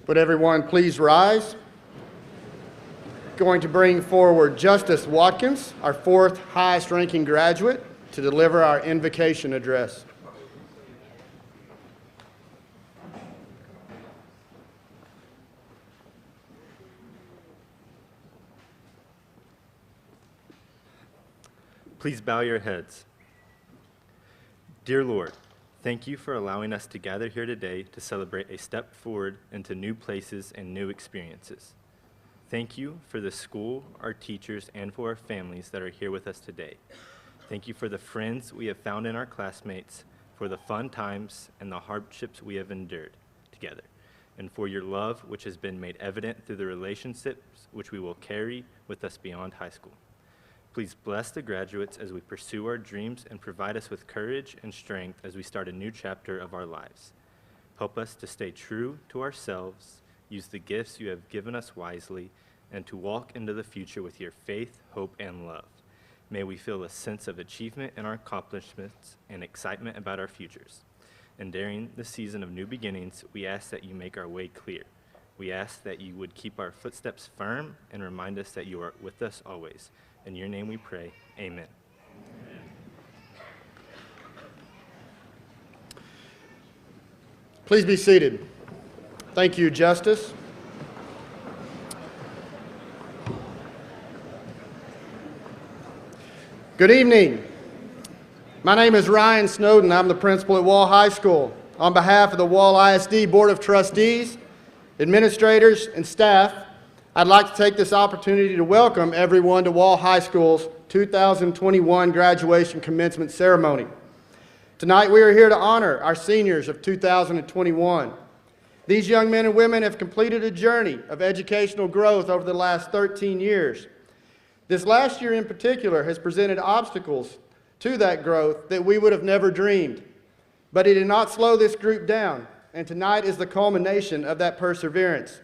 Would everyone please rise? Going to bring forward Justice Watkins, our fourth highest ranking graduate, to deliver our invocation address. Please bow your heads. Dear Lord, thank you for allowing us to gather here today to celebrate a step forward into new places and new experiences. Thank you for the school, our teachers, and for our families that are here with us today. Thank you for the friends we have found in our classmates, for the fun times and the hardships we have endured together, and for your love which has been made evident through the relationships which we will carry with us beyond high school. Please bless the graduates as we pursue our dreams and provide us with courage and strength as we start a new chapter of our lives. Help us to stay true to ourselves, use the gifts you have given us wisely, and to walk into the future with your faith, hope, and love. May we feel a sense of achievement in our accomplishments and excitement about our futures. And during the season of new beginnings, we ask that you make our way clear. We ask that you would keep our footsteps firm and remind us that you are with us always. In your name we pray, amen. Please be seated. Thank you, Justice. Good evening. My name is Ryan Snowden. I'm the principal at Wall High School. On behalf of the Wall ISD Board of Trustees, administrators, and staff, I'd like to take this opportunity to welcome everyone to Wall High School's 2021 graduation commencement ceremony. Tonight we are here to honor our seniors of 2021. These young men and women have completed a journey of educational growth over the last 13 years. This last year in particular has presented obstacles to that growth that we would have never dreamed. But it did not slow this group down, and tonight is the culmination of that perseverance.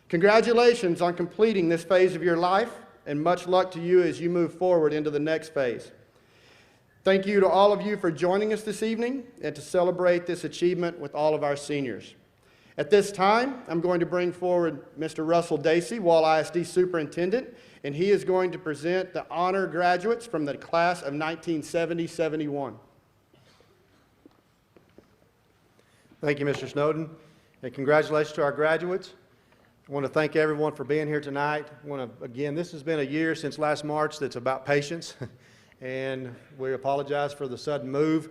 Congratulations on completing this phase of your life, and much luck to you as you move forward into the next phase. Thank you to all of you for joining us this evening and to celebrate this achievement with all of our seniors. At this time, I'm going to bring forward Mr. Russell Dacey, Wall ISD Superintendent, and he is going to present the honor graduates from the class of 1970-71. Thank you, Mr. Snowden, and congratulations to our graduates. I want to thank everyone for being here tonight. Again, this has been a year since last March that's about patience, and we apologize for the sudden move.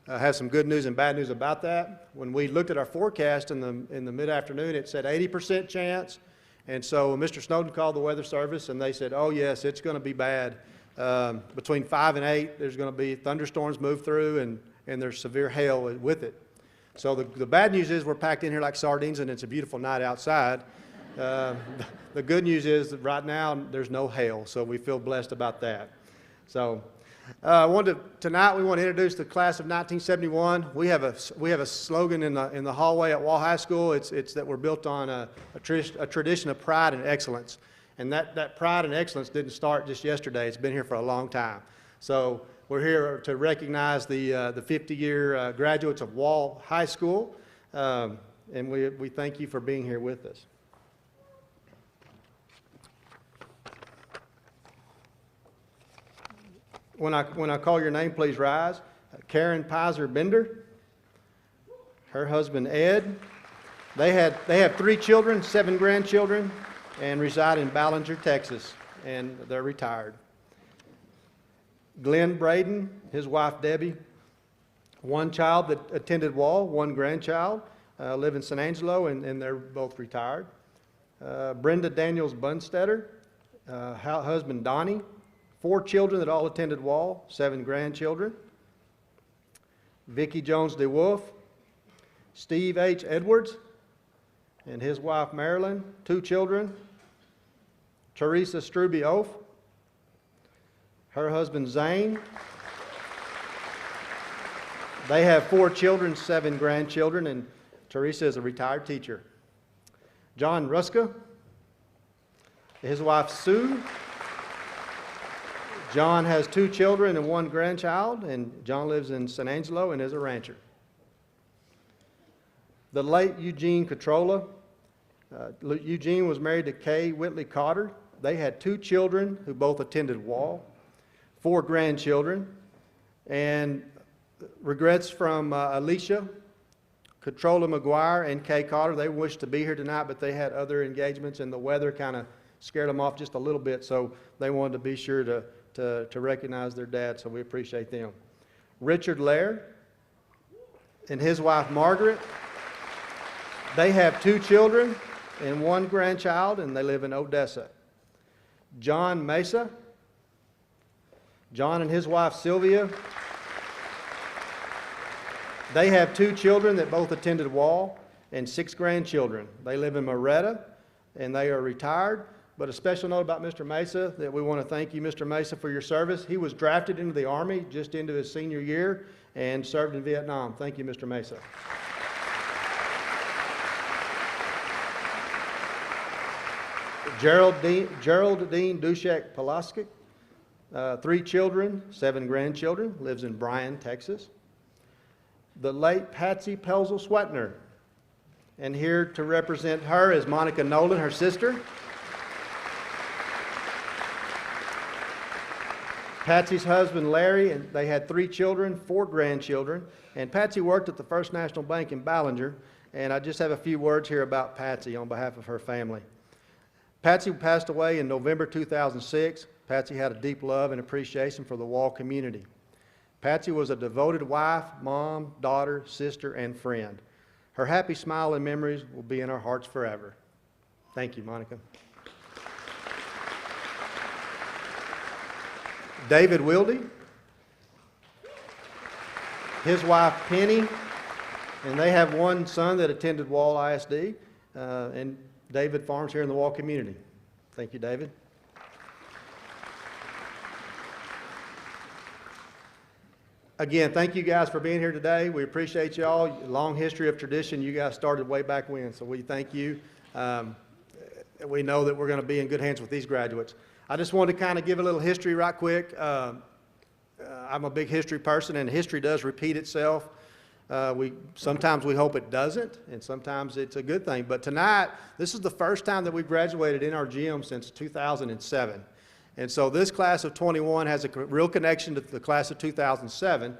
I have some good news and bad news about that. When we looked at our forecast in the mid-afternoon, it said 80% chance, and so Mr. Snowden called the weather service, and they said, oh yes, it's going to be bad. Between 5 and 8, there's going to be thunderstorms move through, and there's severe hail with it. So the bad news is we're packed in here like sardines, and it's a beautiful night outside. The good news is that right now there's no hail, so we feel blessed about that. So tonight we want to introduce the class of 1971. We have a slogan in the hallway at Wall High School. It's that we're built on a tradition of pride and excellence, and that pride and excellence didn't start just yesterday. It's been here for a long time. So we're here to recognize the 50-year graduates of Wall High School, and we thank you for being here with us. When I call your name, please rise. Karen Piser Bender, her husband Ed. They have 3 children, 7 grandchildren, and reside in Ballinger, Texas, and they're retired. Glenn Braden, his wife Debbie, 1 child that attended Wall, 1 grandchild, live in San Angelo, and they're both retired. Brenda Daniels Bunstetter, husband Donnie, 4 children that all attended Wall, 7 grandchildren. Vicki Jones DeWolf, Steve H. Edwards, and his wife Marilyn, 2 children. Teresa Struby Oaf, her husband Zane. They have 4 children, 7 grandchildren, and Teresa is a retired teacher. John Ruska, his wife Sue. John has 2 children and 1 grandchild, and John lives in San Angelo and is a rancher. The late Eugene Catrola, Eugene was married to Kay Whitley Cotter. They had 2 children who both attended Wall, 4 grandchildren, and regrets from Alicia, Catrola McGuire, and Kay Cotter. They wished to be here tonight, but they had other engagements, and the weather kind of scared them off just a little bit, so they wanted to be sure to recognize their dad, so we appreciate them. Richard Laird and his wife Margaret, they have 2 children and 1 grandchild, and they live in Odessa. John Mesa, John and his wife Sylvia, they have 2 children that both attended Wall and 6 grandchildren. They live in Moretta, and they are retired. But a special note about Mr. Mesa, that we want to thank you, Mr. Mesa, for your service. He was drafted into the Army just into his senior year and served in Vietnam. Thank you, Mr. Mesa. Geraldine Dushek Pulaski, 3 children, 7 grandchildren, lives in Bryan, Texas. The late Patsy Pelzel-Sweatner, and here to represent her is Monica Nolan, her sister. Patsy's husband, Larry, and they had 3 children, 4 grandchildren, and Patsy worked at the First National Bank in Ballinger, and I just have a few words here about Patsy on behalf of her family. Patsy passed away in November 2006. Patsy had a deep love and appreciation for the Wall community. Patsy was a devoted wife, mom, daughter, sister, and friend. Her happy smile and memories will be in our hearts forever. Thank you, Monica. David Wilde, his wife Penny, and they have 1 son that attended Wall ISD, and David farms here in the Wall community. Thank you, David. Again, thank you guys for being here today. We appreciate you all. Long history of tradition. You guys started way back when, so we thank you. We know that we're going to be in good hands with these graduates. I just wanted to kind of give a little history right quick. I'm a big history person, and history does repeat itself. Sometimes we hope it doesn't, and sometimes it's a good thing. But tonight, this is the first time that we've graduated in our gym since 2007. And so this class of 21 has a real connection to the class of 2007.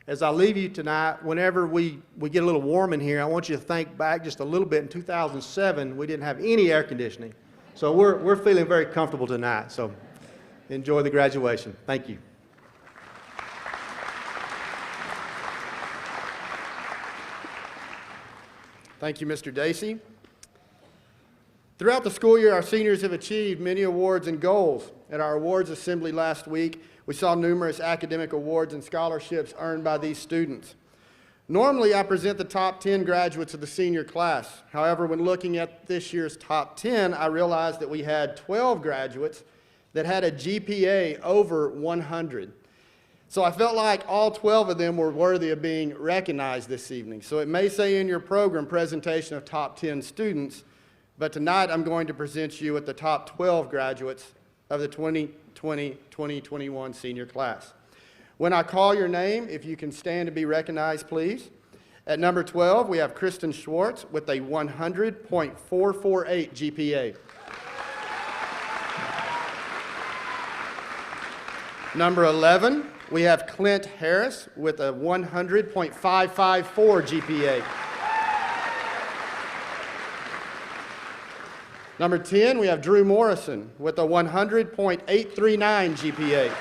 As I leave you tonight, whenever we get a little warm in here, I want you to think back just a little bit. In 2007, we didn't have any air conditioning. So we're feeling very comfortable tonight. So enjoy the graduation. Thank you. Thank you, Mr. Dacey. Throughout the school year, our seniors have achieved many awards and goals. At our awards assembly last week, we saw numerous academic awards and scholarships earned by these students. Normally, I present the top 10 graduates of the senior class. However, when looking at this year's top 10, I realized that we had 12 graduates that had a GPA over 100. So I felt like all 12 of them were worthy of being recognized this evening. So it may say in your program presentation of top 10 students, but tonight I'm going to present you with the top 12 graduates of the 2020-2021 senior class. When I call your name, if you can stand to be recognized, please. At number 12, we have Kristin Schwartz with a 100.448 GPA. Number 11, we have Clint Harris with a 100.554 GPA. Number 10, we have Drew Morrison with a 100.839 GPA.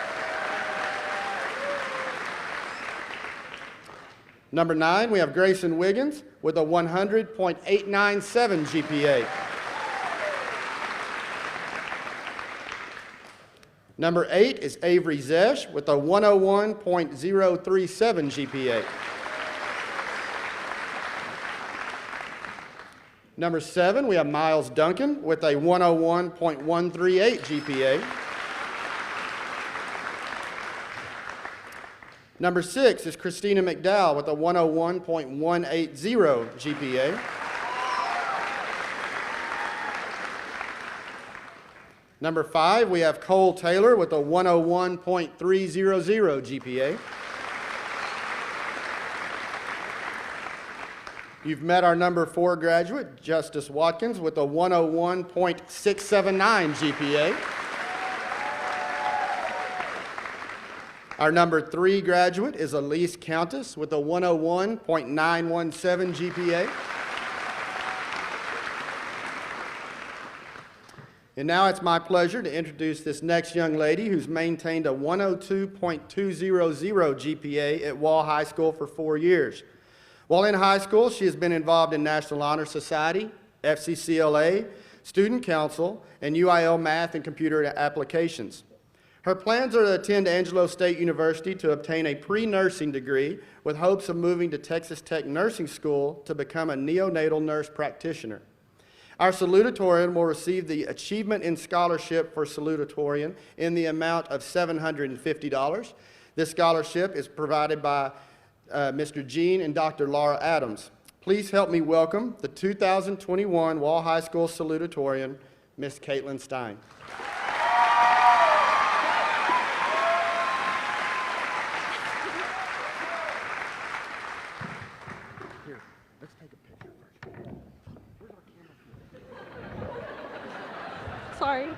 Number 9, we have Grayson Wiggins with a 100.897 GPA. Number 8 is Avery Zesh with a 101.037 GPA. Number 7, we have Miles Duncan with a 101.138 GPA. Number 6 is Christina McDowell with a 101.180 GPA. Number 5, we have Cole Taylor with a 101.300 GPA. You've met our number 4 graduate, Justice Watkins, with a 101.679 GPA. Our number 3 graduate is Elise Countess with a 101.917 GPA. And now it's my pleasure to introduce this next young lady who's maintained a 102.200 GPA at Wall High School for 4 years. While in high school, she has been involved in National Honor Society, FCCLA, Student Council, and UIL Math and Computer Applications. Her plans are to attend Angelo State University to obtain a pre-nursing degree with hopes of moving to Texas Tech Nursing School to become a neonatal nurse practitioner. Our salutatorian will receive the Achievement in Scholarship for Salutatorian in the amount of $750. This scholarship is provided by Mr. Gene and Dr. Laura Adams. Please help me welcome the 2021 Wall High School salutatorian, Ms. Caitlin Stein. Here, let's take a picture first. Where's our camera? Sorry.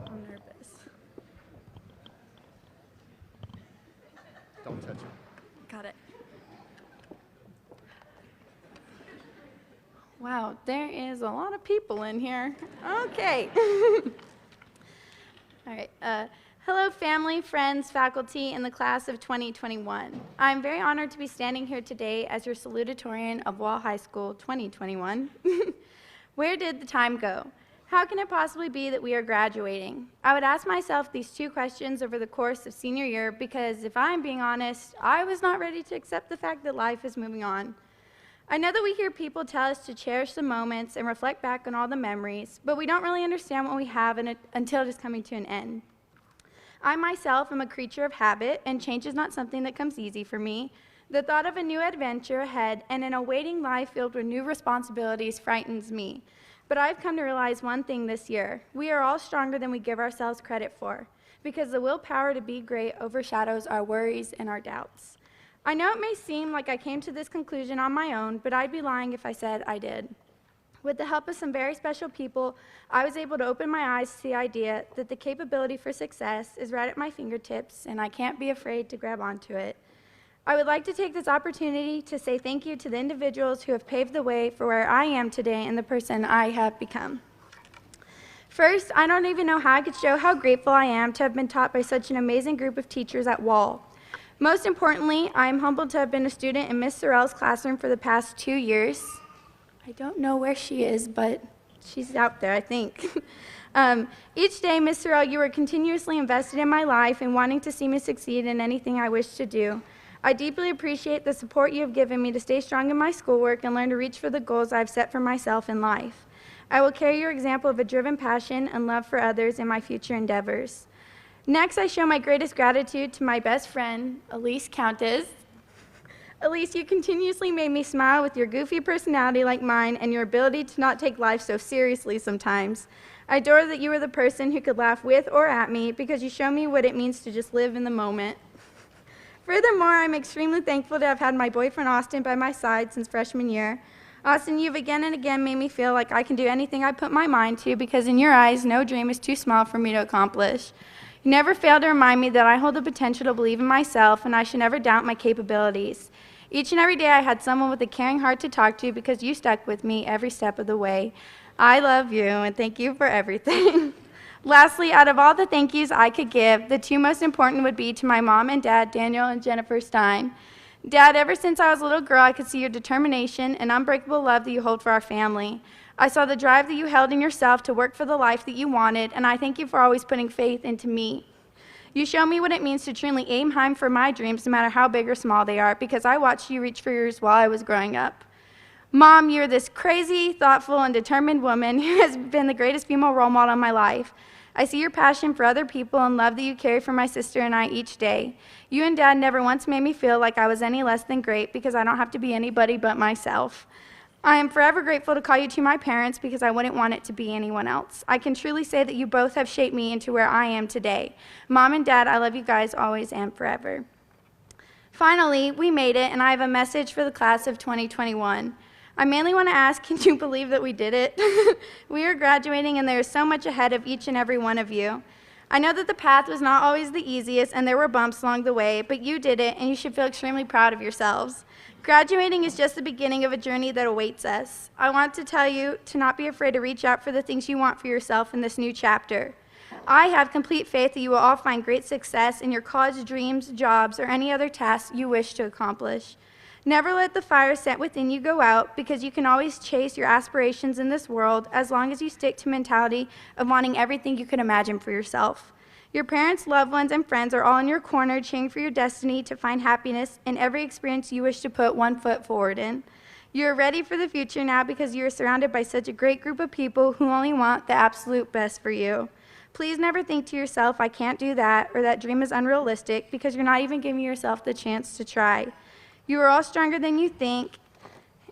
I'm nervous. Don't touch it. Got it. Wow, there is a lot of people in here. Okay. All right. Hello, family, friends, faculty, and the class of 2021. I'm very honored to be standing here today as your salutatorian of Wall High School 2021. Where did the time go? How can it possibly be that we are graduating? I would ask myself these 2 questions over the course of senior year because, if I'm being honest, I was not ready to accept the fact that life is moving on. I know that we hear people tell us to cherish the moments and reflect back on all the memories, but we don't really understand what we have until it is coming to an end. I myself am a creature of habit, and change is not something that comes easy for me. The thought of a new adventure ahead and an awaiting life filled with new responsibilities frightens me. But I've come to realize one thing this year. We are all stronger than we give ourselves credit for, because the willpower to be great overshadows our worries and our doubts. I know it may seem like I came to this conclusion on my own, but I'd be lying if I said I did. With the help of some very special people, I was able to open my eyes to the idea that the capability for success is right at my fingertips, and I can't be afraid to grab onto it. I would like to take this opportunity to say thank you to the individuals who have paved the way for where I am today and the person I have become. First, I don't even know how I could show how grateful I am to have been taught by such an amazing group of teachers at Wall. Most importantly, I am humbled to have been a student in Ms. Sorrell's classroom for the past 2 years. I don't know where she is, but she's out there, I think. Each day, Ms. Sorrell, you were continuously invested in my life and wanting to see me succeed in anything I wish to do. I deeply appreciate the support you have given me to stay strong in my schoolwork and learn to reach for the goals I've set for myself in life. I will carry your example of a driven passion and love for others in my future endeavors. Next, I show my greatest gratitude to my best friend, Elise Countess. Elise, you continuously made me smile with your goofy personality like mine and your ability to not take life so seriously sometimes. I adore that you are the person who could laugh with or at me because you show me what it means to just live in the moment. Furthermore, I'm extremely thankful to have had my boyfriend Austin by my side since freshman year. Austin, you've again and again made me feel like I can do anything I put my mind to because in your eyes, no dream is too small for me to accomplish. You never fail to remind me that I hold the potential to believe in myself and I should never doubt my capabilities. Each and every day I had someone with a caring heart to talk to because you stuck with me every step of the way. I love you and thank you for everything. Lastly, out of all the thank yous I could give, the 2 most important would be to my mom and dad, Daniel and Jennifer Stein. Dad, ever since I was a little girl, I could see your determination and unbreakable love that you hold for our family. I saw the drive that you held in yourself to work for the life that you wanted, and I thank you for always putting faith into me. You show me what it means to truly aim high for my dreams, no matter how big or small they are, because I watched you reach for yours while I was growing up. Mom, you're this crazy, thoughtful, and determined woman who has been the greatest female role model in my life. I see your passion for other people and love that you carry for my sister and I each day. You and Dad never once made me feel like I was any less than great because I don't have to be anybody but myself. I am forever grateful to call you to my parents because I wouldn't want it to be anyone else. I can truly say that you both have shaped me into where I am today. Mom and Dad, I love you guys always and forever. Finally, we made it, and I have a message for the class of 2021. I mainly want to ask, can you believe that we did it? We are graduating, and there is so much ahead of each and every one of you. I know that the path was not always the easiest, and there were bumps along the way, but you did it, and you should feel extremely proud of yourselves. Graduating is just the beginning of a journey that awaits us. I want to tell you to not be afraid to reach out for the things you want for yourself in this new chapter. I have complete faith that you will all find great success in your college dreams, jobs, or any other tasks you wish to accomplish. Never let the fire set within you go out, because you can always chase your aspirations in this world as long as you stick to mentality of wanting everything you can imagine for yourself. Your parents, loved ones, and friends are all in your corner cheering for your destiny to find happiness in every experience you wish to put one foot forward in. You are ready for the future now because you are surrounded by such a great group of people who only want the absolute best for you. Please never think to yourself, I can't do that, or that dream is unrealistic, because you're not even giving yourself the chance to try. You are all stronger than you think,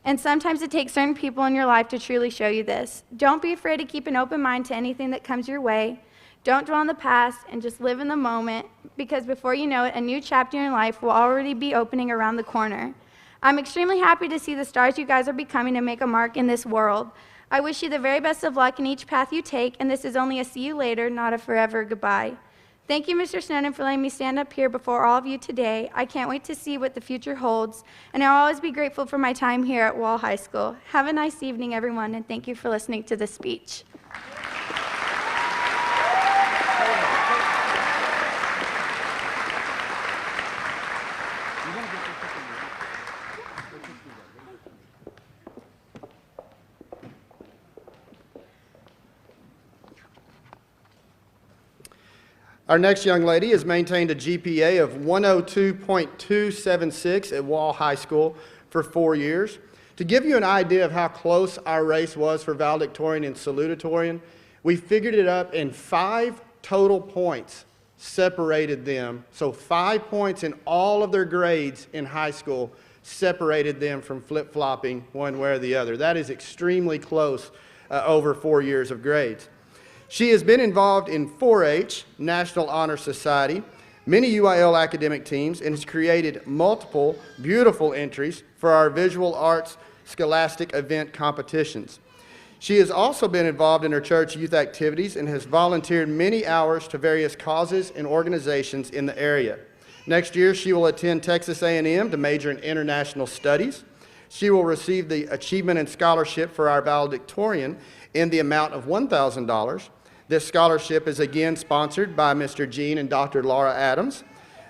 and sometimes it takes certain people in your life to truly show you this. Don't be afraid to keep an open mind to anything that comes your way. Don't dwell on the past and just live in the moment, because before you know it, a new chapter in your life will already be opening around the corner. I'm extremely happy to see the stars you guys are becoming to make a mark in this world. I wish you the very best of luck in each path you take, and this is only a see you later, not a forever goodbye. Thank you, Mr. Snowden, for letting me stand up here before all of you today. I can't wait to see what the future holds, and I'll always be grateful for my time here at Wall High School. Have a nice evening, everyone, and thank you for listening to this speech. Our next young lady has maintained a GPA of 102.276 at Wall High School for 4 years. To give you an idea of how close our race was for Valedictorian and Salutatorian, we figured it up in 5 total points separated them. So 5 points in all of their grades in high school separated them from flip-flopping one way or the other. That is extremely close over 4 years of grades. She has been involved in 4-H, National Honor Society, many UIL academic teams, and has created multiple beautiful entries for our visual arts scholastic event competitions. She has also been involved in her church youth activities and has volunteered many hours to various causes and organizations in the area. Next year, she will attend Texas A&M to major in international studies. She will receive the Achievement and Scholarship for our Valedictorian in the amount of $1,000. This scholarship is again sponsored by Mr. Gene and Dr. Laura Adams.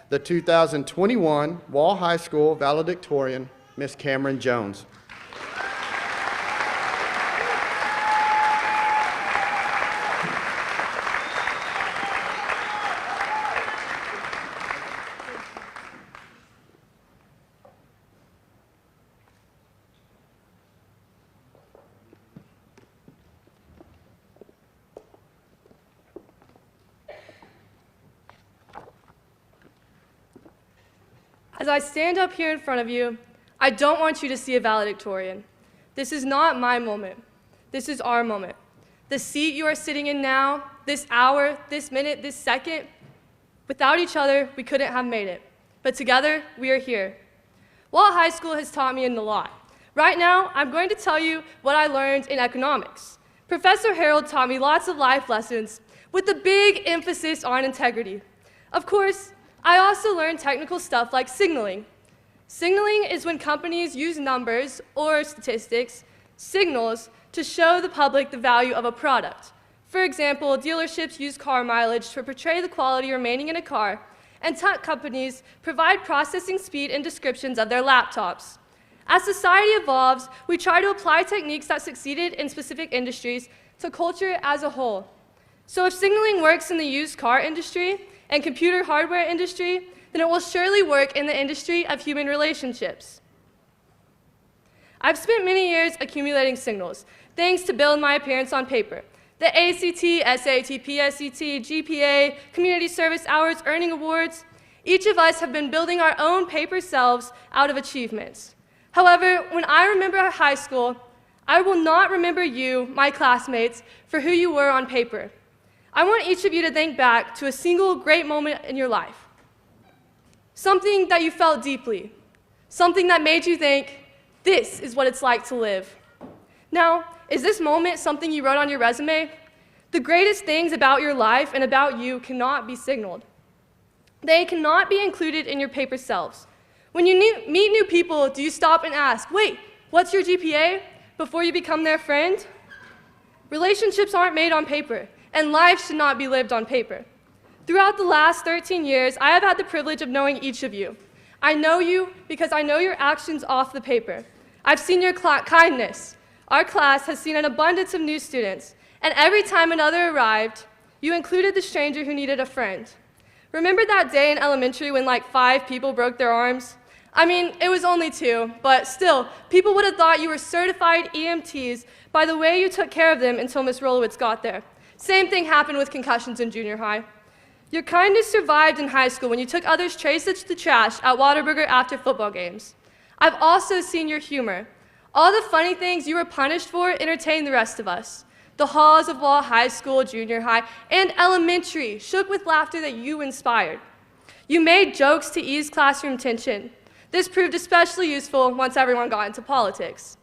The 2021 Wall High School Valedictorian, Ms. Cameron Jones. As I stand up here in front of you, I don't want you to see a valedictorian. This is not my moment. This is our moment. The seat you are sitting in now, this hour, this minute, this second, without each other, we couldn't have made it. But together, we are here. Wall High School has taught me a lot. Right now, I'm going to tell you what I learned in economics. Professor Harold taught me lots of life lessons with a big emphasis on integrity. Of course, I also learned technical stuff like signaling. Signaling is when companies use numbers or statistics, signals, to show the public the value of a product. For example, dealerships use car mileage to portray the quality remaining in a car, and tech companies provide processing speed and descriptions of their laptops. As society evolves, we try to apply techniques that succeeded in specific industries to culture as a whole. So if signaling works in the used car industry and computer hardware industry, then it will surely work in the industry of human relationships. I've spent many years accumulating signals, thanks to build my appearance on paper. The ACT, SAT, PSET, GPA, community service hours, earning awards. Each of us have been building our own paper selves out of achievements. However, when I remember high school, I will not remember you, my classmates, for who you were on paper. I want each of you to think back to a single great moment in your life. Something that you felt deeply. Something that made you think, this is what it's like to live. Now, is this moment something you wrote on your resume? The greatest things about your life and about you cannot be signaled. They cannot be included in your paper selves. When you meet new people, do you stop and ask, wait, what's your GPA? Before you become their friend? Relationships aren't made on paper, and life should not be lived on paper. Throughout the last 13 years, I have had the privilege of knowing each of you. I know you because I know your actions off the paper. I've seen your kindness. Our class has seen an abundance of new students, and every time another arrived, you included the stranger who needed a friend. Remember that day in elementary when like 5 people broke their arms? I mean, it was only 2, but still, people would have thought you were certified EMTs by the way you took care of them until Miss Rolowitz got there. Same thing happened with concussions in junior high. Your kindness survived in high school when you took others' trays to the trash at Whataburger after football games. I've also seen your humor. All the funny things you were punished for entertained the rest of us. The halls of Wall High School, junior high, and elementary shook with laughter that you inspired. You made jokes to ease classroom tension. This proved especially useful once everyone got into politics.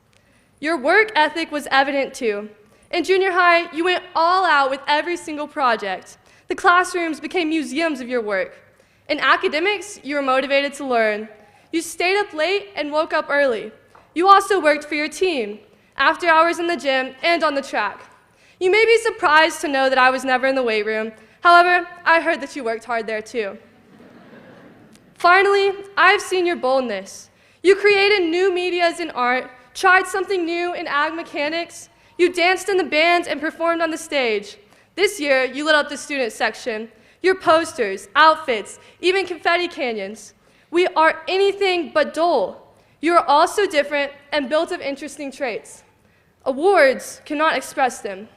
Your work ethic was evident too. In junior high, you went all out with every single project. The classrooms became museums of your work. In academics, you were motivated to learn. You stayed up late and woke up early. You also worked for your team, after hours in the gym and on the track. You may be surprised to know that I was never in the weight room. However, I heard that you worked hard there too. Finally, I've seen your boldness. You created new medias in art, tried something new in ag mechanics. You danced in the bands and performed on the stage. This year, you lit up the student section. Your posters, outfits, even confetti canyons. We are anything but dull. You are also different and built of interesting traits. Awards cannot express them.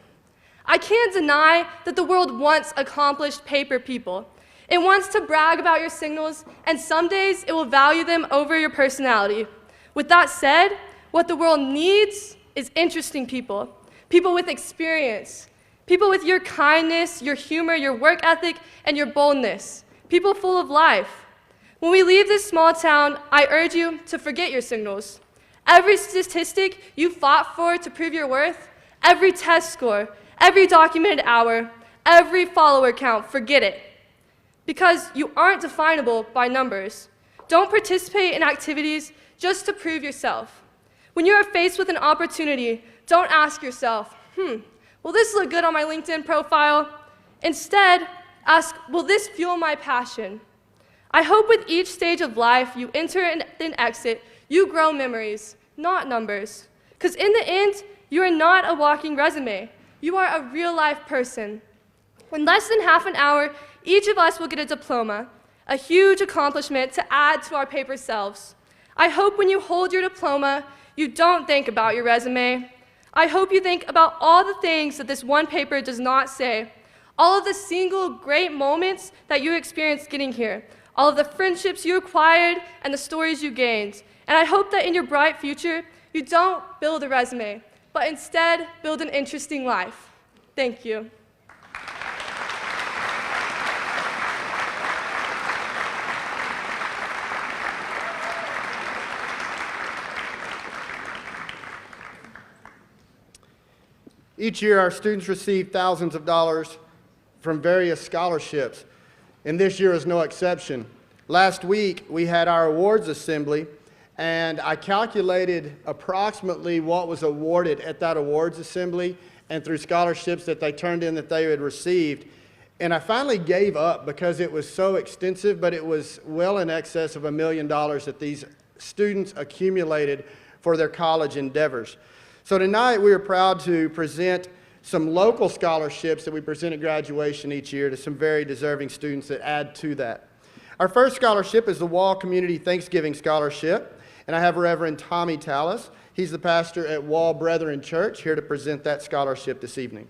I can't deny that the world wants accomplished paper people. It wants to brag about your signals, and some days it will value them over your personality. With that said, what the world needs is interesting people, people with experience, people with your kindness, your humor, your work ethic, and your boldness, people full of life. When we leave this small town, I urge you to forget your signals. Every statistic you fought for to prove your worth, every test score, every documented hour, every follower count, forget it. Because you aren't definable by numbers. Don't participate in activities just to prove yourself. When you are faced with an opportunity, don't ask yourself, will this look good on my LinkedIn profile? Instead, ask, will this fuel my passion? I hope with each stage of life you enter and then exit, you grow memories, not numbers. Because in the end, you are not a walking resume. You are a real-life person. In less than half an hour, each of us will get a diploma, a huge accomplishment to add to our paper selves. I hope when you hold your diploma, you don't think about your resume. I hope you think about all the things that this one paper does not say, all of the single great moments that you experienced getting here, all of the friendships you acquired and the stories you gained. And I hope that in your bright future, you don't build a resume, but instead build an interesting life. Thank you. Each year, our students receive thousands of dollars from various scholarships, and this year is no exception. Last week, we had our awards assembly, and I calculated approximately what was awarded at that awards assembly and through scholarships that they turned in that they had received. And I finally gave up because it was so extensive, but it was well in excess of $1 million that these students accumulated for their college endeavors. So tonight we are proud to present some local scholarships that we present at graduation each year to some very deserving students that add to that. Our first scholarship is the Wall Community Thanksgiving Scholarship, and I have Reverend Tommy Tallis. He's the pastor at Wall Brethren Church, here to present that scholarship this evening.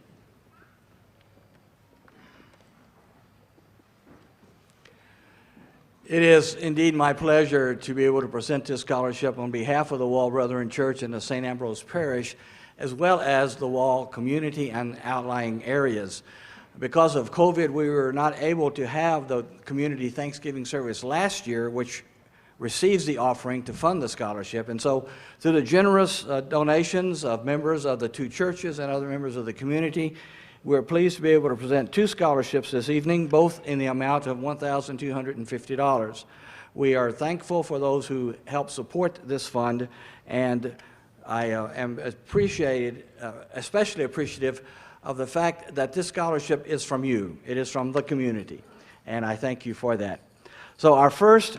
It is indeed my pleasure to be able to present this scholarship on behalf of the Wall Brethren Church in the St. Ambrose Parish, as well as the Wall community and outlying areas. Because of COVID, we were not able to have the community Thanksgiving service last year, which receives the offering to fund the scholarship. And so through the generous donations of members of the two churches and other members of the community, we're pleased to be able to present two scholarships this evening, both in the amount of $1,250. We are thankful for those who help support this fund, and I am especially appreciative of the fact that this scholarship is from you. It is from the community, and I thank you for that. So our first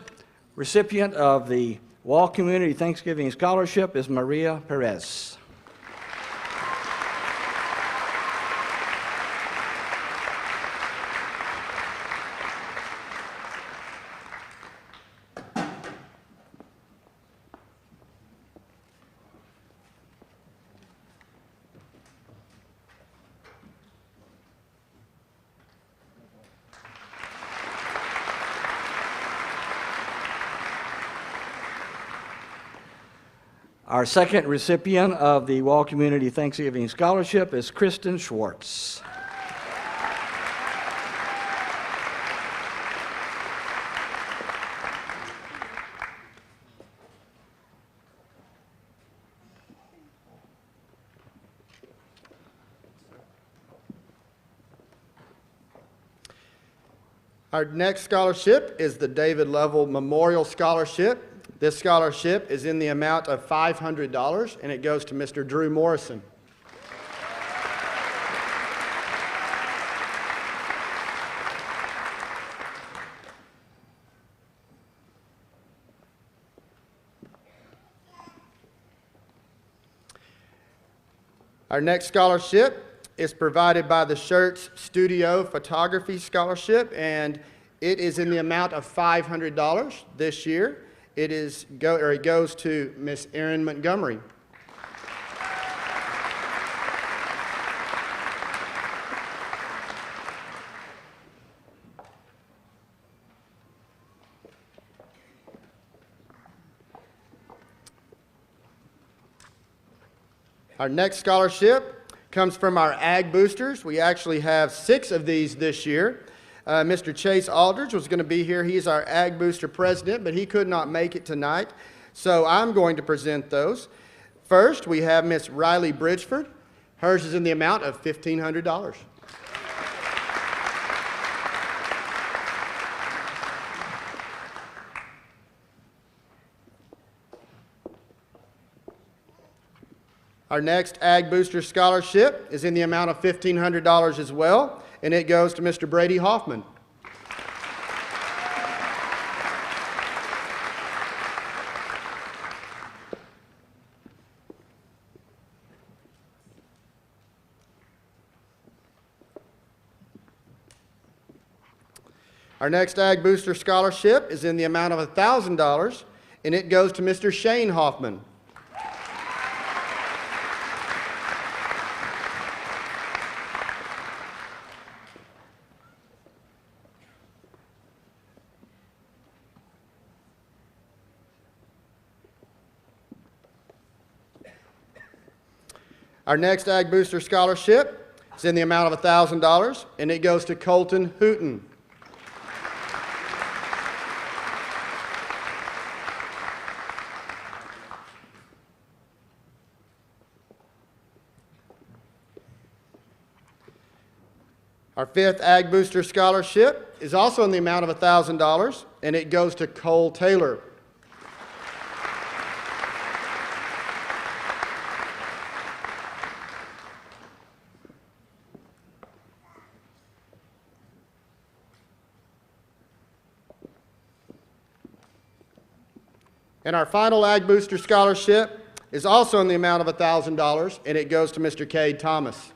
recipient of the Wall Community Thanksgiving Scholarship is Maria Perez. Our second recipient of the Wall Community Thanksgiving Scholarship is Kristin Schwartz. Our next scholarship is the David Lovell Memorial Scholarship. This scholarship is in the amount of $500, and it goes to Mr. Drew Morrison. Our next scholarship is provided by the Schertz Studio Photography Scholarship, and it is in the amount of $500 this year. It goes to Miss Erin Montgomery. Our next scholarship comes from our Ag Boosters. We actually have 6 of these this year. Mr. Chase Aldridge was going to be here. He's our Ag Booster president, but he could not make it tonight. So I'm going to present those. First, we have Miss Riley Bridgeford. Hers is in the amount of $1,500. Our next Ag Booster Scholarship is in the amount of $1,500 as well, and it goes to Mr. Brady Hoffman. Our next Ag Booster Scholarship is in the amount of $1,000, and it goes to Mr. Shane Hoffman. Our next Ag Booster Scholarship is in the amount of $1,000, and it goes to Colton Hooten. Our 5th Ag Booster Scholarship is also in the amount of $1,000, and it goes to Cole Taylor. And our final Ag Booster Scholarship is also in the amount of $1,000, and it goes to Mr. Cade Thomas.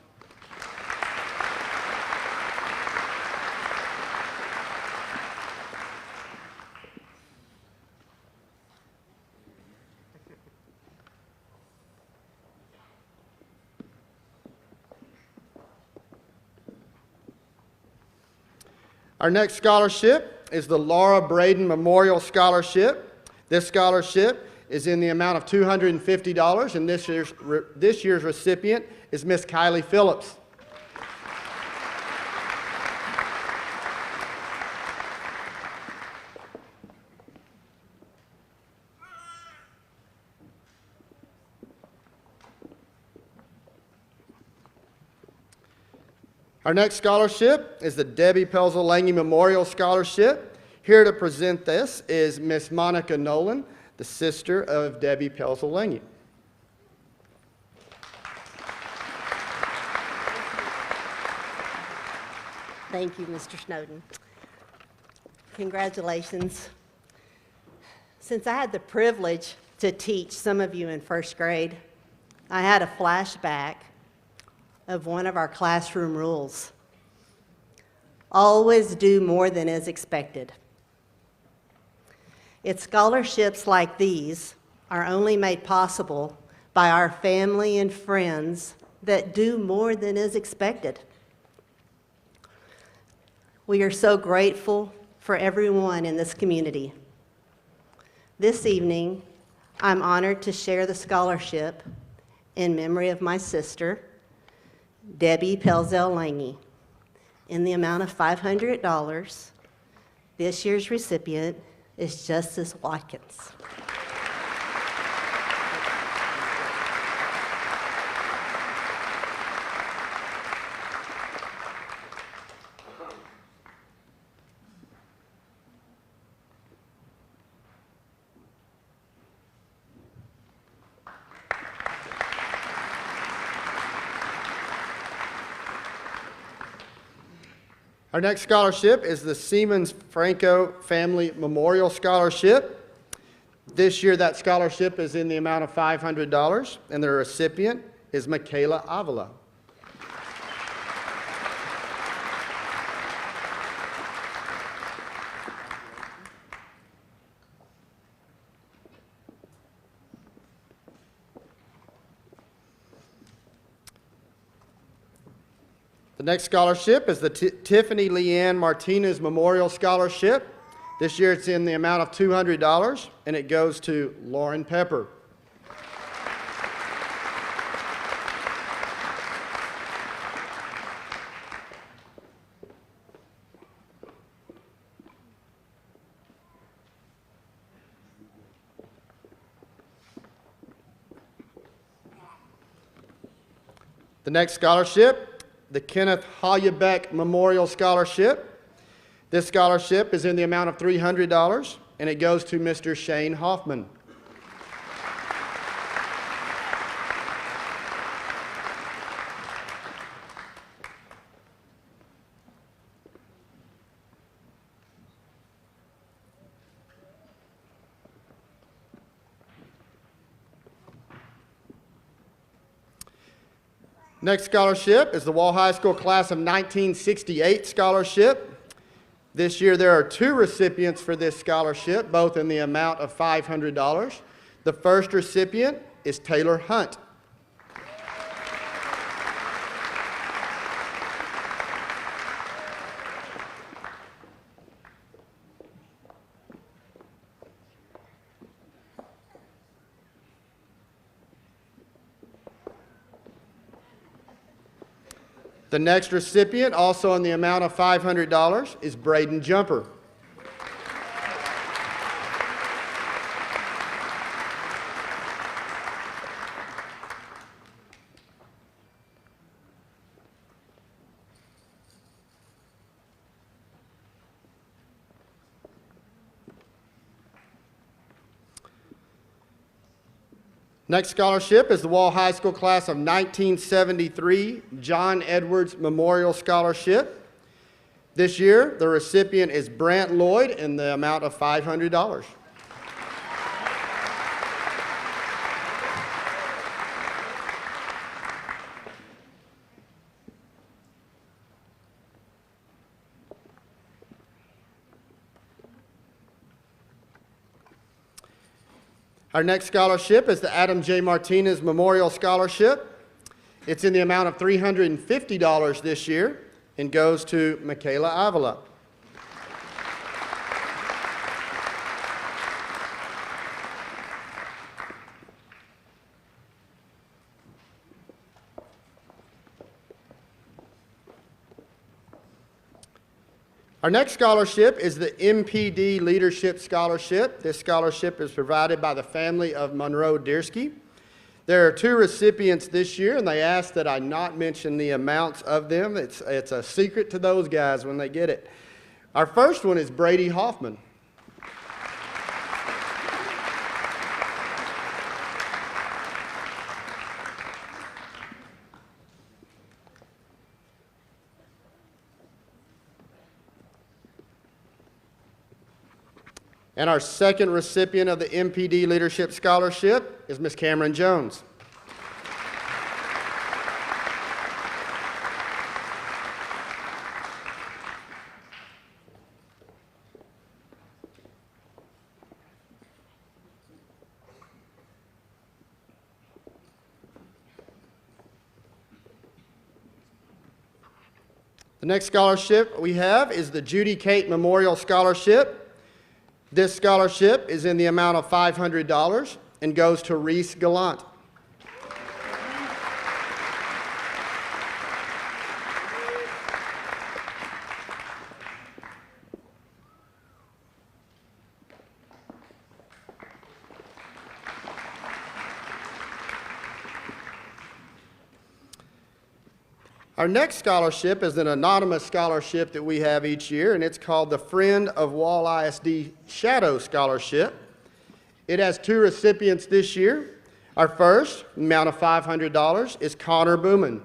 Our next scholarship is the Laura Braden Memorial Scholarship. This scholarship is in the amount of $250, and this year's recipient is Miss Kylie Phillips. Our next scholarship is the Debbie Pelzel-Lange Memorial Scholarship. Here to present this is Miss Monica Nolan, the sister of Debbie Pelzel-Lange. Thank you, Mr. Snowden. Congratulations. Since I had the privilege to teach some of you in first grade, I had a flashback of one of our classroom rules. Always do more than is expected. It's scholarships like these are only made possible by our family and friends that do more than is expected. We are so grateful for everyone in this community. This evening, I'm honored to share the scholarship in memory of my sister, Debbie Pelzel-Lange, in the amount of $500. This year's recipient is Justice Watkins. Our next scholarship is the Siemens Franco Family Memorial Scholarship. This year, that scholarship is in the amount of $500, and the recipient is Michaela Avila. The next scholarship is the Tiffany Leanne Martinez Memorial Scholarship. This year it's in the amount of $200, and it goes to Lauren Pepper. The next scholarship, the Kenneth Hollibeck Memorial Scholarship. This scholarship is in the amount of $300, and it goes to Mr. Shane Hoffman. Next scholarship is the Wall High School Class of 1968 Scholarship. This year there are two recipients for this scholarship, both in the amount of $500. The first recipient is Taylor Hunt. The next recipient, also in the amount of $500, is Braden Jumper. Next scholarship is the Wall High School Class of 1973 John Edwards Memorial Scholarship. This year, the recipient is Brant Lloyd in the amount of $500. Our next scholarship is the Adam J. Martinez Memorial Scholarship. It's in the amount of $350 this year and goes to Michaela Avila. Our next scholarship is the Mpd Leadership Scholarship. This scholarship is provided by the family of Monroe Deersky. There are 2 recipients this year, and they asked that I not mention the amounts of them. It's a secret to those guys when they get it. Our first one is Brady Hoffman. And our second recipient of the Mpd Leadership Scholarship is Ms. Cameron Jones. The next scholarship we have is the Judy Kate Memorial Scholarship. This scholarship is in the amount of $500 and goes to Reese Gallant. Our next scholarship is an anonymous scholarship that we have each year, and it's called the Friend of Wall ISD Shadow Scholarship. It has 2 recipients this year. Our first, amount of $500, is Connor Booman.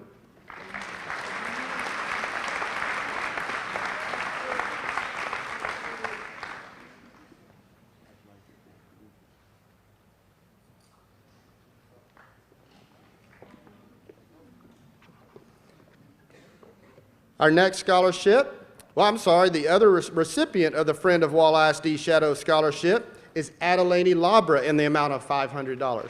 Our next scholarship, the other recipient of the Friend of Wall ISD Shadow Scholarship is Adelaney Labra in the amount of $500.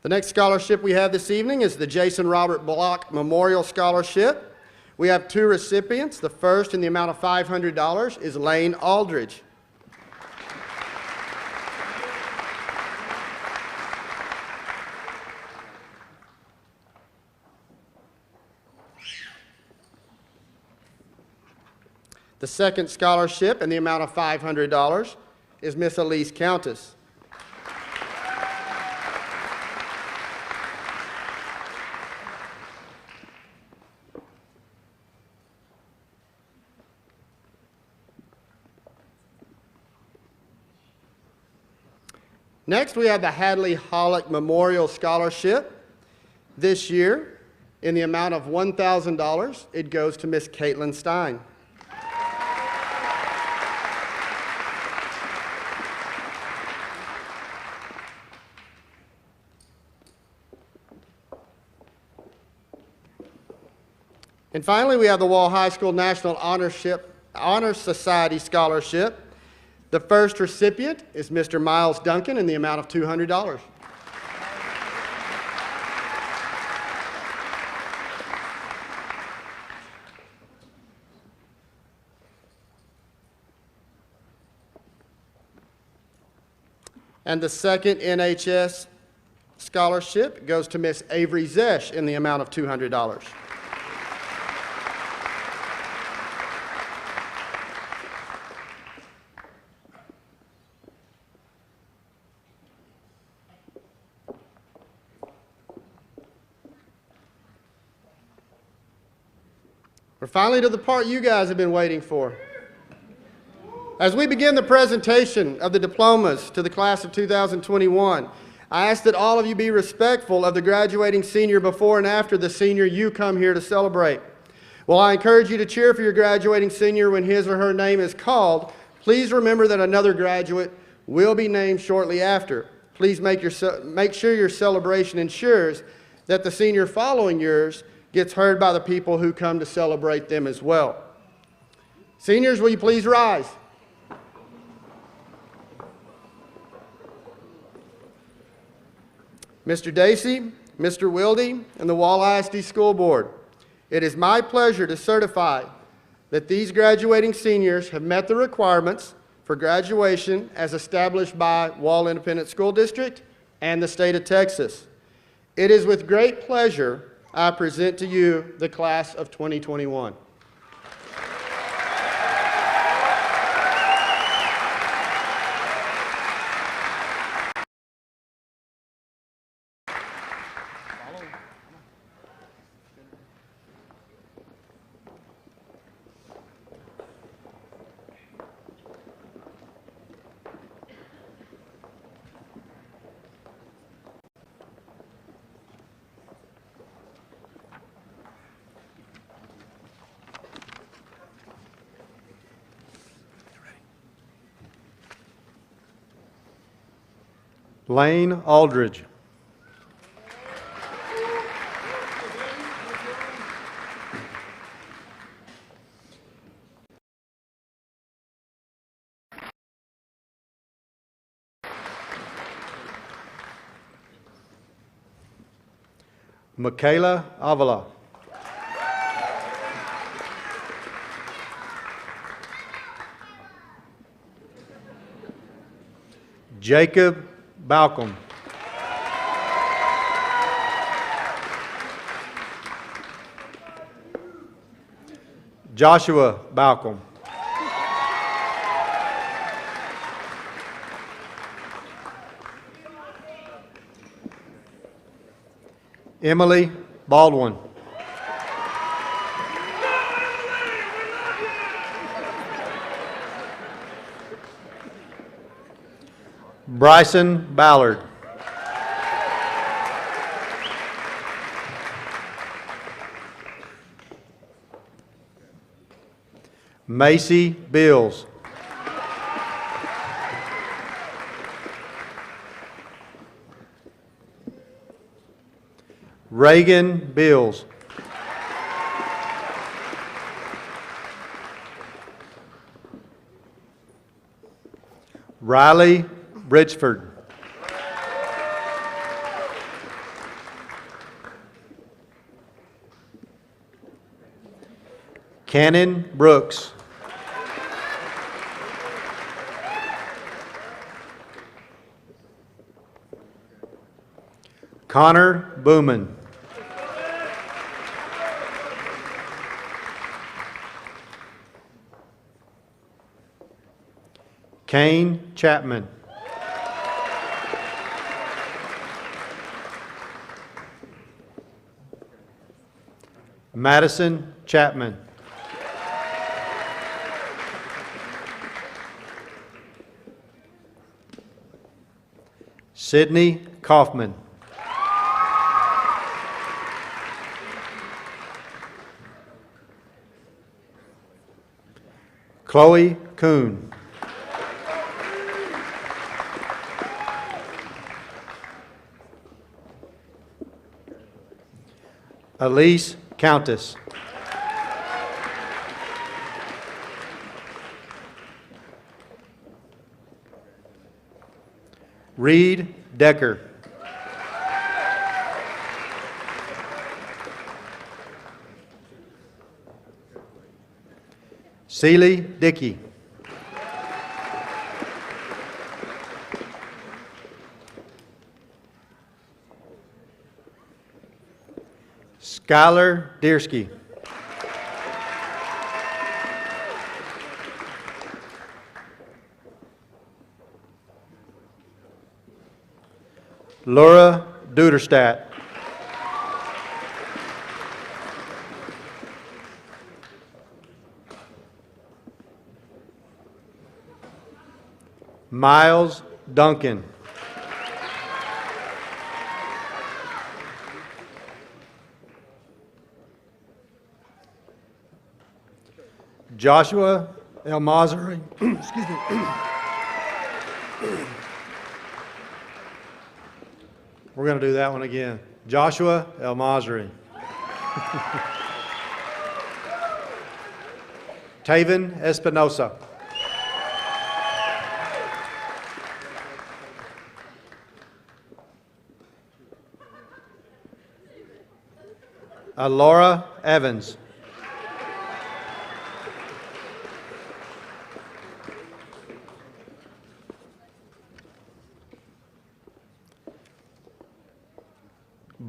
The next scholarship we have this evening is the Jason Robert Bloch Memorial Scholarship. We have 2 recipients. The first in the amount of $500 is Lane Aldridge. The second scholarship in the amount of $500 is Miss Elise Countess. Next, we have the Hadley Holic Memorial Scholarship. This year, in the amount of $1,000, it goes to Miss Caitlin Stein. And finally, we have the Wall High School National Honor Society Scholarship. The first recipient is Mr. Miles Duncan in the amount of $200. And the second NHS scholarship goes to Miss Avery Zesh in the amount of $200. We're finally to the part you guys have been waiting for. As we begin the presentation of the diplomas to the class of 2021, I ask that all of you be respectful of the graduating senior before and after the senior you come here to celebrate. While I encourage you to cheer for your graduating senior when his or her name is called, please remember that another graduate will be named shortly after. Please make sure your celebration ensures that the senior following yours gets heard by the people who come to celebrate them as well. Seniors, will you please rise? Mr. Dacey, Mr. Wilde, and the Wall ISD School Board, it is my pleasure to certify that these graduating seniors have met the requirements for graduation as established by Wall Independent School District and the state of Texas. It is with great pleasure I present to you the class of 2021. Lane Aldridge. Michaela Avila. Jacob Balcom. Joshua Balcom. Emily Baldwin. Bryson Ballard. Macy Bills. Reagan Bills. Riley Bridgeford. Cannon Brooks. Connor Booman. Kane Chapman. Madison Chapman. Sydney Kaufman. Chloe Kuhn. Elise Countess. Reed Decker. Celie Dickey. Skylar Deersky. Laura Duderstadt. Miles Duncan. Joshua El-Mazari. Excuse me. We're going to do that one again. Joshua El-Mazari. Taven Espinosa. Laura Evans.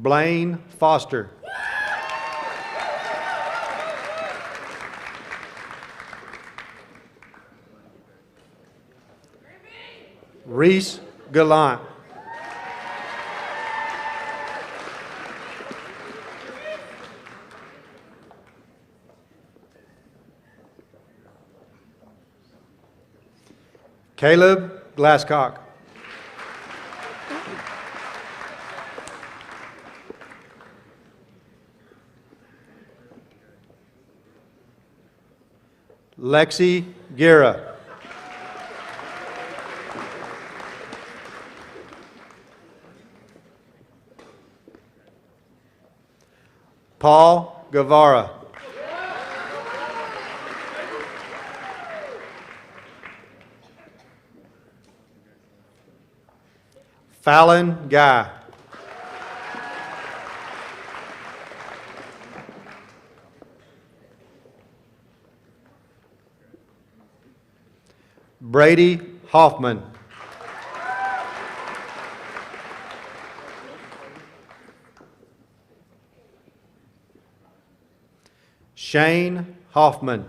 Blaine Foster. Reese Gallant. Caleb Glasscock. Lexi Guerra. Paul Guevara. Fallon Guy. Brady Hoffman. Shane Hoffman.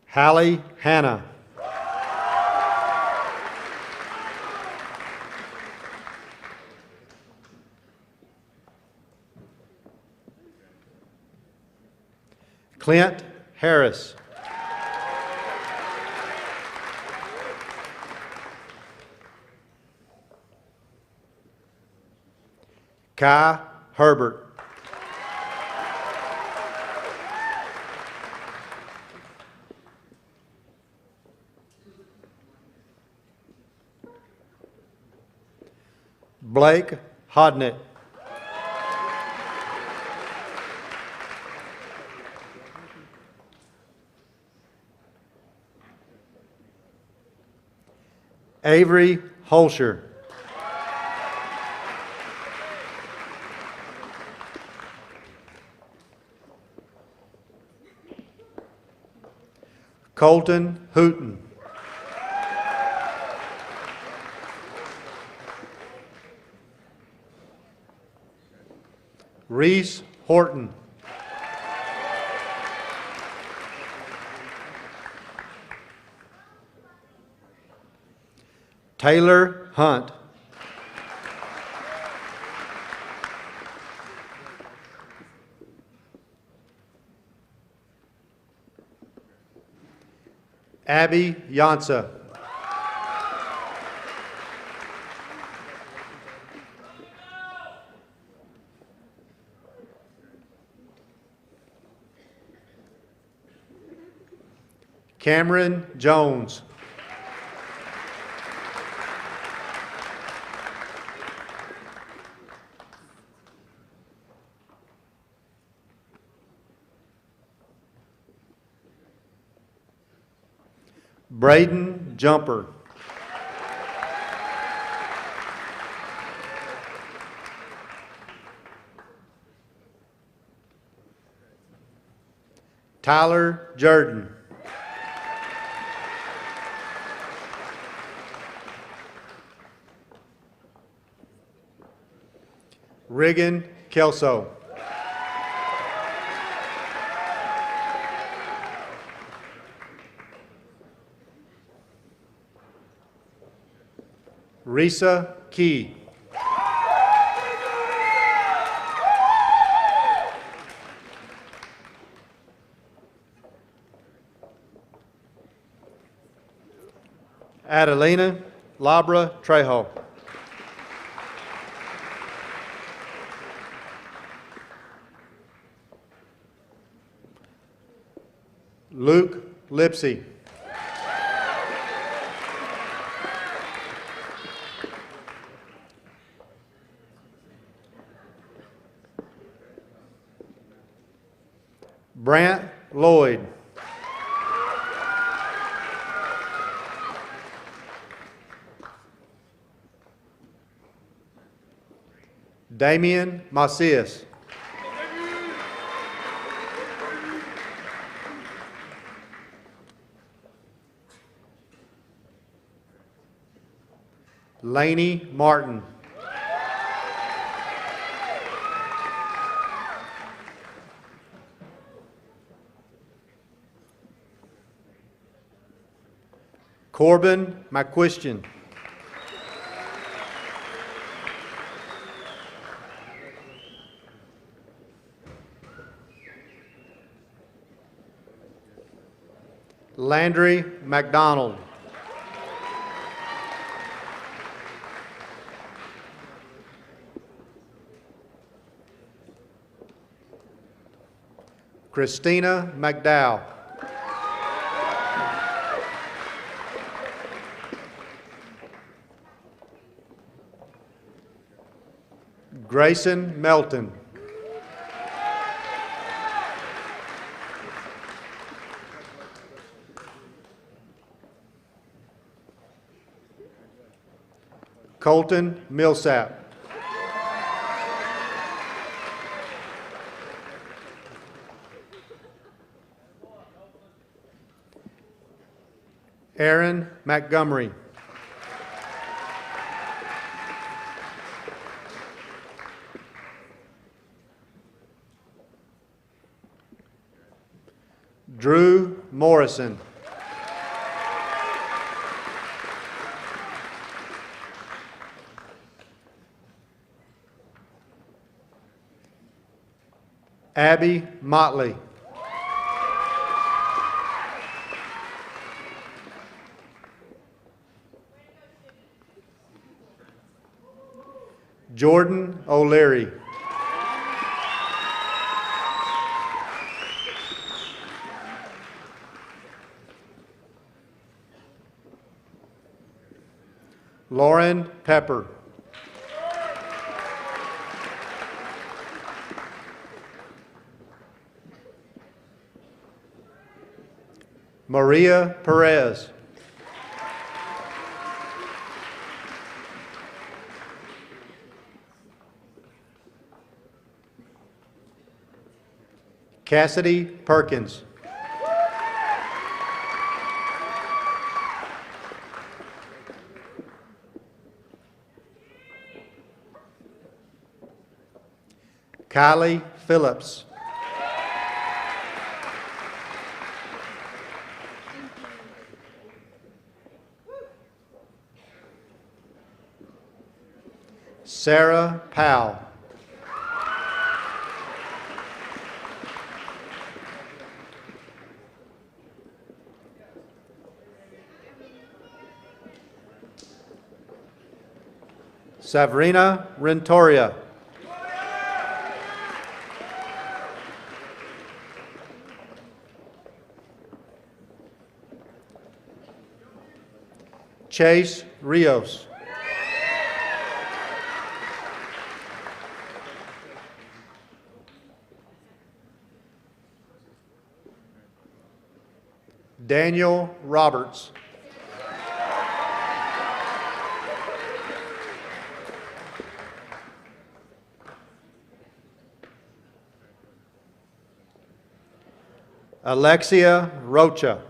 Hallie Hanna. Clint Harris. Kai Herbert. Blake Hodnett. Avery Holscher. Colton Hooten. Reese Horton. Taylor Hunt. Abby Yansa. Cameron Jones. Braden Jumper. Tyler Jordan. Regan Kelso. Risa Key. Adelina Labra Trejo. Luke Lipsy. Brant Lloyd. Damian Macias. Laney Martin. Corbin McQuistion. Landry McDonald. Christina McDowell. Grayson Melton. Colton Millsap. Aaron Montgomery. Drew Morrison. Abby Motley. Jordan O'Leary. Lauren Pepper. Maria Perez. Cassidy Perkins. Kylie Phillips. Sarah Powell. Sabrina Rentoria. Chase Rios. Daniel Roberts. Alexia Rocha.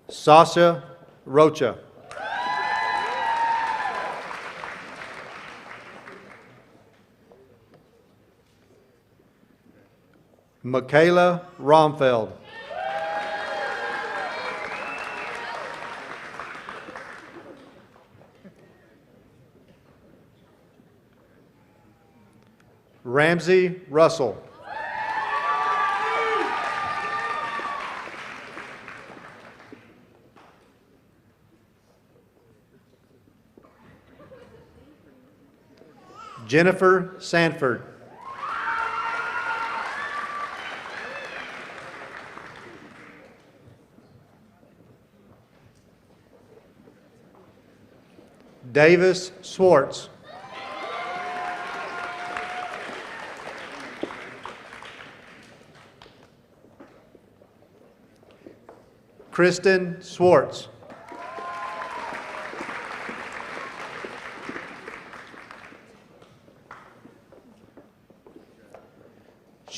Sasha Rocha. Michaela Romfeld. Ramsey Russell. Jennifer Sanford. Davis Schwartz. Kristin Schwartz.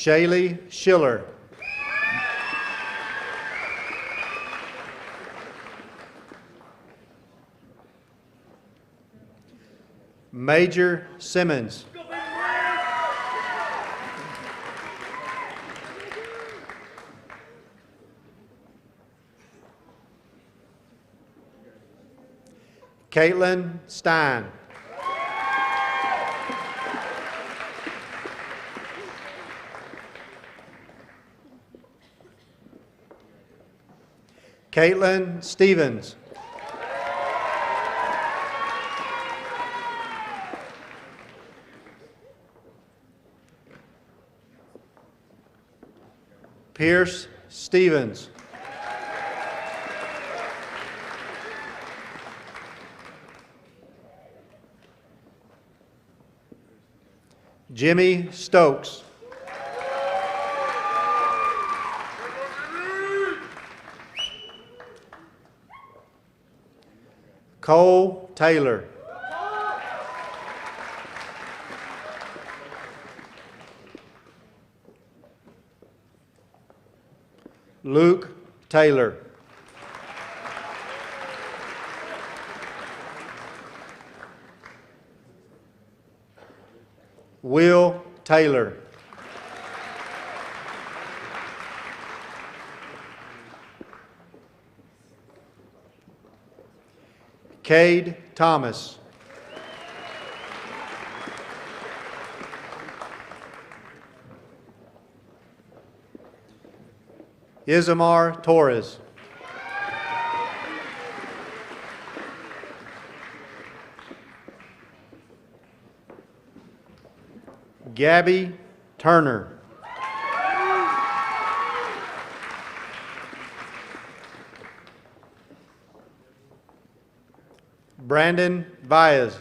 Shaylee Schiller. Major Siemens. Caitlin Stein. Caitlin Stevens. Pierce Stevens. Jimmy Stokes. Cole Taylor. Luke Taylor. Will Taylor. Cade Thomas. Isamar Torres. Gabby Turner. Brandon Baez.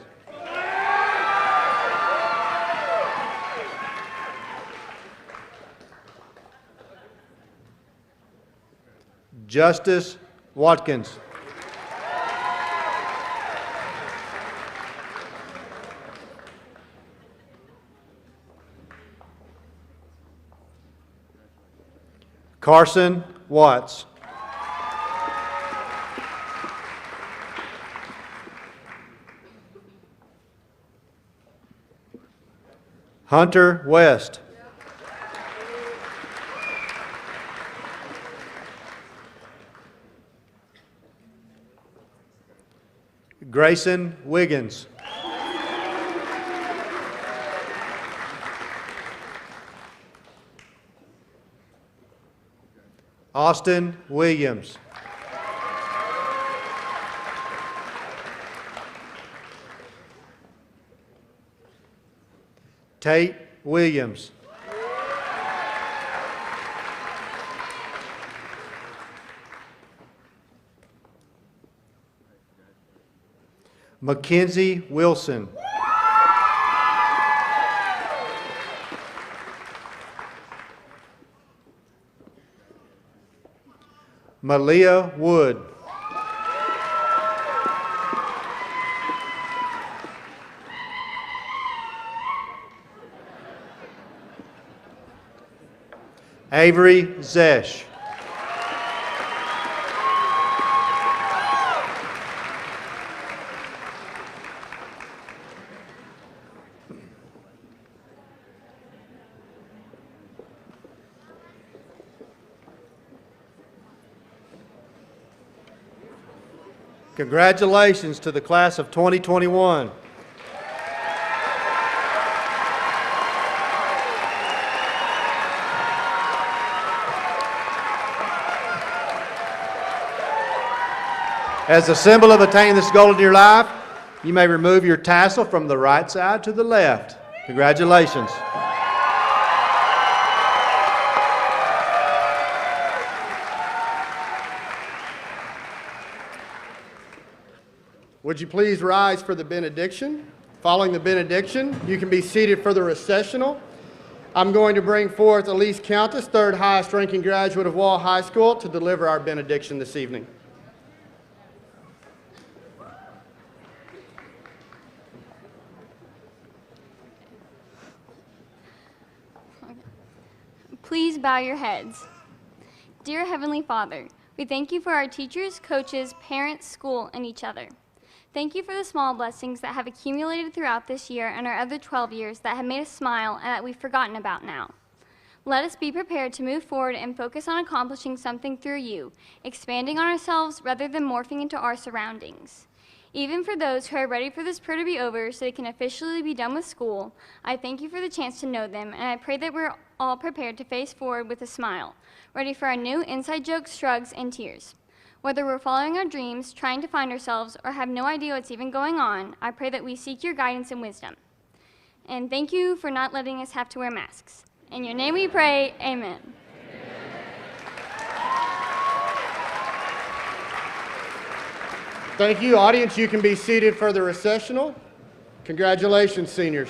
Justice Watkins. Carson Watts. Hunter West. Grayson Wiggins. Austin Williams. Tate Williams. Mackenzie Wilson. Malia Wood. Avery Zesh. Congratulations to the class of 2021. As a symbol of attaining this goal in your life, you may remove your tassel from the right side to the left. Congratulations. Would you please rise for the benediction? Following the benediction, you can be seated for the recessional. I'm going to bring forth Elise Countess, third highest ranking graduate of Wall High School, to deliver our benediction this evening. Please bow your heads. Dear Heavenly Father, we thank you for our teachers, coaches, parents, school, and each other. Thank you for the small blessings that have accumulated throughout this year and our other 12 years that have made us smile and that we've forgotten about now. Let us be prepared to move forward and focus on accomplishing something through you, expanding on ourselves rather than morphing into our surroundings. Even for those who are ready for this prayer to be over so they can officially be done with school, I thank you for the chance to know them, and I pray that we're all prepared to face forward with a smile, ready for our new inside jokes, shrugs, and tears. Whether we're following our dreams, trying to find ourselves, or have no idea what's even going on, I pray that we seek your guidance and wisdom. And thank you for not letting us have to wear masks. In your name we pray, amen. Thank you, audience. You can be seated for the recessional. Congratulations, seniors.